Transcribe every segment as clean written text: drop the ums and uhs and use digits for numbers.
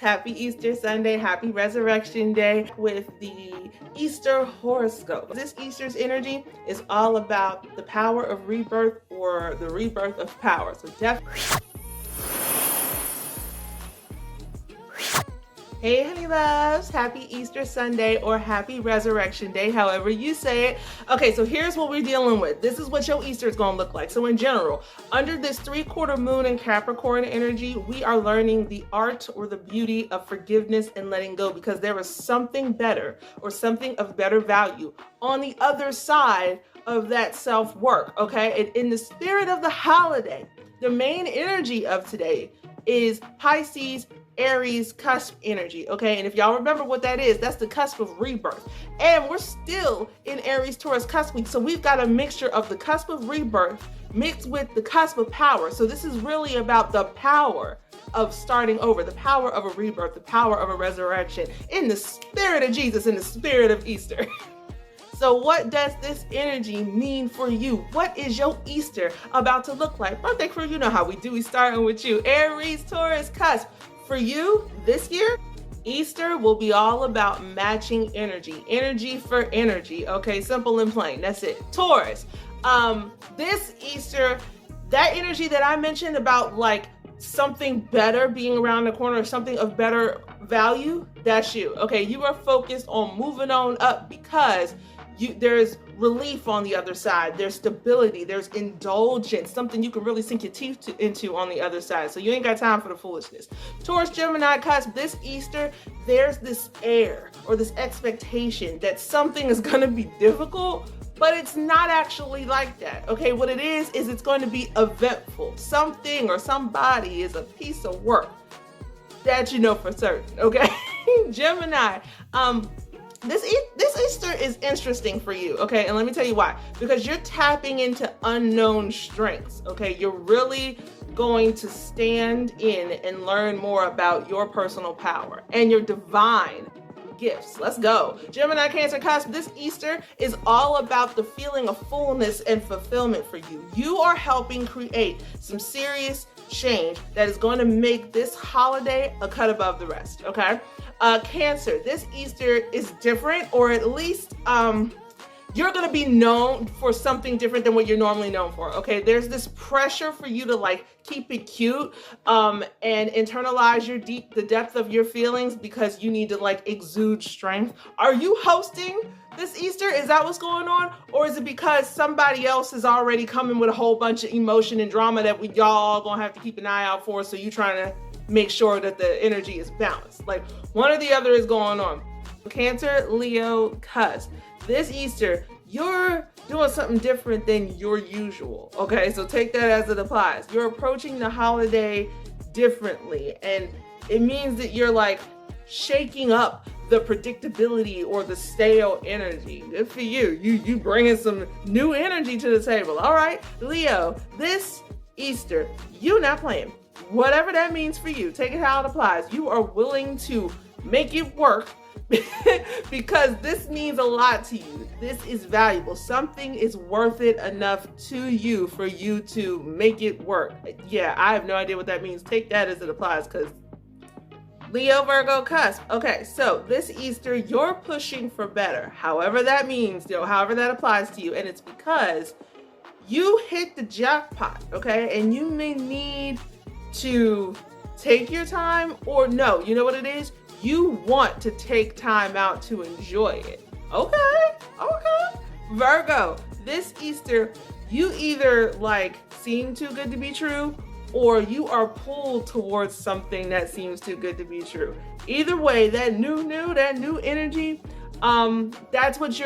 Happy Easter Sunday, happy Resurrection Day with the Easter horoscope. This Easter's energy is all about the power of rebirth or the rebirth of power. So definitely. Hey honey loves, happy Easter Sunday or happy Resurrection Day, however you say it. Okay, so here's what we're dealing with. This is what your Easter is going to look like. So in general, under this 3/4 moon in Capricorn energy, we are learning the art or the beauty of forgiveness and letting go, because there is something better or something of better value on the other side of that self-work, okay? And in the spirit of the holiday, the main energy of today is Pisces, Aries cusp energy, okay? And if y'all remember what that is, that's the cusp of rebirth. And we're still in Aries Taurus cusp week, so we've got a mixture of the cusp of rebirth mixed with the cusp of power. So this is really about the power of starting over, the power of a rebirth, the power of a resurrection in the spirit of Jesus, in the spirit of Easter. So what does this energy mean for you? What is your Easter about to look like? Birthday crew, you know how we do. We starting with you. Aries Taurus cusp. For you, this year, Easter will be all about matching energy. Energy for energy, okay? Simple and plain, that's it. Taurus, this Easter, that energy that I mentioned about like something better being around the corner or something of better value, that's you, okay? You are focused on moving on up because there's relief on the other side, there's stability, there's indulgence, something you can really sink your teeth into on the other side. So you ain't got time for the foolishness. Taurus Gemini cusp, this Easter, there's this air or this expectation that something is gonna be difficult, but it's not actually like that, okay? What it is it's going to be eventful. Something or somebody is a piece of work that you know for certain, okay? Gemini, this Easter is interesting for you, okay? And let me tell you why. Because you're tapping into unknown strengths, okay? You're really going to stand in and learn more about your personal power and your divine gifts. Let's go. Gemini Cancer cusp, this Easter is all about the feeling of fullness and fulfillment for you. You are helping create some serious change that is going to make this holiday a cut above the rest, okay? Cancer, this Easter is different, or at least you're going to be known for something different than what you're normally known for, okay? There's this pressure for you to like keep it cute and internalize the depth of your feelings because you need to like exude strength. Are you hosting this Easter? Is that what's going on? Or is it because somebody else is already coming with a whole bunch of emotion and drama that y'all gonna have to keep an eye out for, so you trying to make sure that the energy is balanced? Like one or the other is going on. Cancer, Leo cusp, this Easter, you're doing something different than your usual, okay? So take that as it applies. You're approaching the holiday differently, and it means that you're like shaking up the predictability or the stale energy. Good for you. You bringing some new energy to the table. All right, Leo, this Easter, you not playing. Whatever that means for you, take it how it applies. You are willing to make it work because this means a lot to you. This is valuable. Something is worth it enough to you for you to make it work. Yeah, I have no idea what that means. Take that as it applies, because Leo Virgo cusp. Okay, so this Easter, you're pushing for better. However that means, however that applies to you. And it's because you hit the jackpot, okay? And you may need to take your time, or no, you know what it is? You want to take time out to enjoy it. Okay. Virgo, this Easter, you either like seem too good to be true, or you are pulled towards something that seems too good to be true. Either way, that new energy, that's what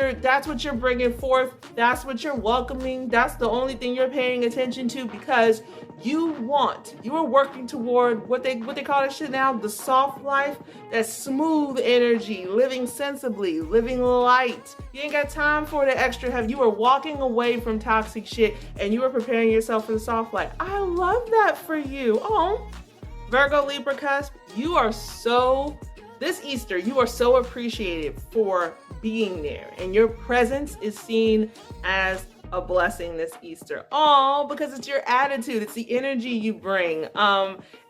you're bringing forth. That's what you're welcoming. That's the only thing you're paying attention to, because you are working toward what they call this shit now, the soft life, that smooth energy, living sensibly, living light. You ain't got time for the extra heavy. You are walking away from toxic shit and you are preparing yourself for the soft life. I love that for you. Oh, Virgo Libra cusp, this Easter, you are so appreciated for being there, and your presence is seen as a blessing this Easter. Oh, because it's your attitude, it's the energy you bring.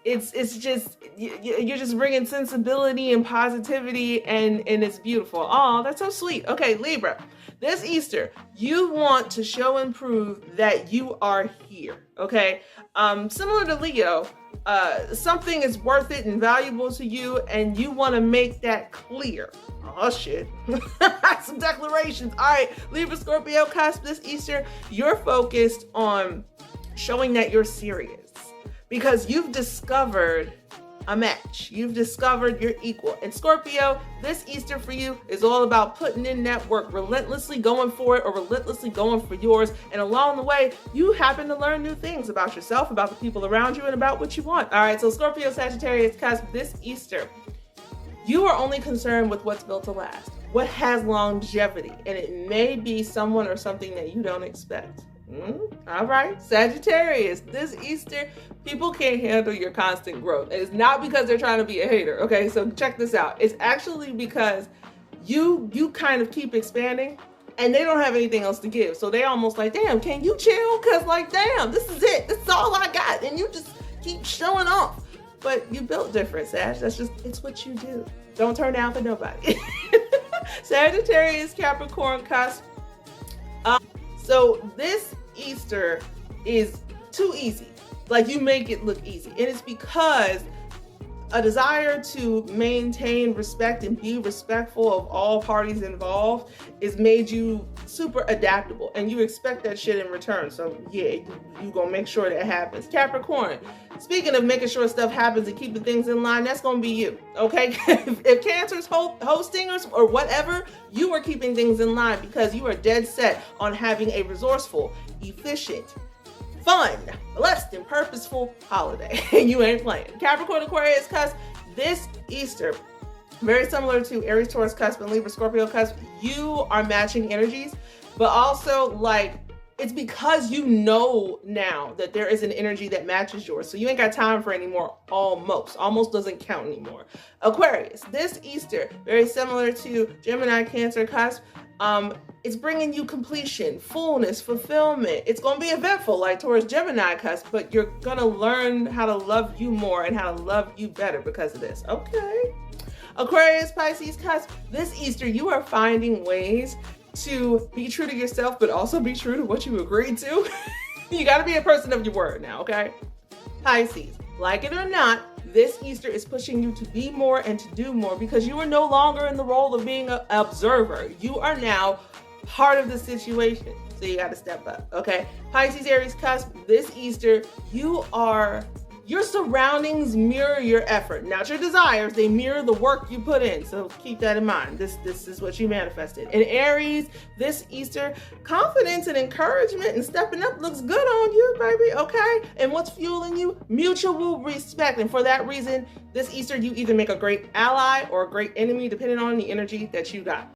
It's just you're just bringing sensibility and positivity, and it's beautiful. Oh, that's so sweet. Okay, Libra, this Easter, you want to show and prove that you are here. Okay, similar to Leo, something is worth it and valuable to you, and you want to make that clear. Oh shit. Some declarations. All right, Libra, Scorpio cusp this Easter, you're focused on showing that you're serious because you've discovered a match. You've discovered your equal. And Scorpio, this Easter for you is all about putting in that work, relentlessly going for it or relentlessly going for yours. And along the way, you happen to learn new things about yourself, about the people around you, and about what you want. All right, so Scorpio, Sagittarius cusp this Easter, you are only concerned with what's built to last, what has longevity, and it may be someone or something that you don't expect. All right, Sagittarius, this Easter, people can't handle your constant growth. And it's not because they're trying to be a hater, okay? So check this out. It's actually because you kind of keep expanding and they don't have anything else to give. So they almost like, damn, can you chill? Because like, damn, this is it. This is all I got. And you just keep showing off. But you built different, Sag. That's just, it's what you do. Don't turn down for nobody. Sagittarius, Capricorn cusp. So this Easter is too easy. Like, you make it look easy. And it's because a desire to maintain respect and be respectful of all parties involved is made you super adaptable, and you expect that shit in return. So yeah, you gonna make sure that happens. Capricorn, speaking of making sure stuff happens and keeping things in line, that's gonna be you, okay? If Cancer's hosting or whatever, you are keeping things in line because you are dead set on having a resourceful, efficient, fun, blessed, and purposeful holiday. You ain't playing. Capricorn, Aquarius cusp this Easter, very similar to Aries, Taurus cusp and Libra, Scorpio cusp. You are matching energies, but also like, it's because you know now that there is an energy that matches yours. So you ain't got time for any more almost. Almost doesn't count anymore. Aquarius, this Easter, very similar to Gemini, Cancer cusp. It's bringing you completion, fullness, fulfillment. It's going to be eventful like Taurus, Gemini cusp, but you're going to learn how to love you more and how to love you better because of this. Okay. Aquarius, Pisces cusp, this Easter, you are finding ways to be true to yourself, but also be true to what you agreed to. You got to be a person of your word now, okay? Pisces, like it or not, this Easter is pushing you to be more and to do more because you are no longer in the role of being an observer. You are now part of the situation. So you got to step up, okay? Pisces, Aries cusp, this Easter, your surroundings mirror your effort. Not your desires, they mirror the work you put in. So keep that in mind. This is what you manifested. In Aries, this Easter, confidence and encouragement and stepping up looks good on you, baby, okay? And what's fueling you? Mutual respect. And for that reason, this Easter, you either make a great ally or a great enemy, depending on the energy that you got.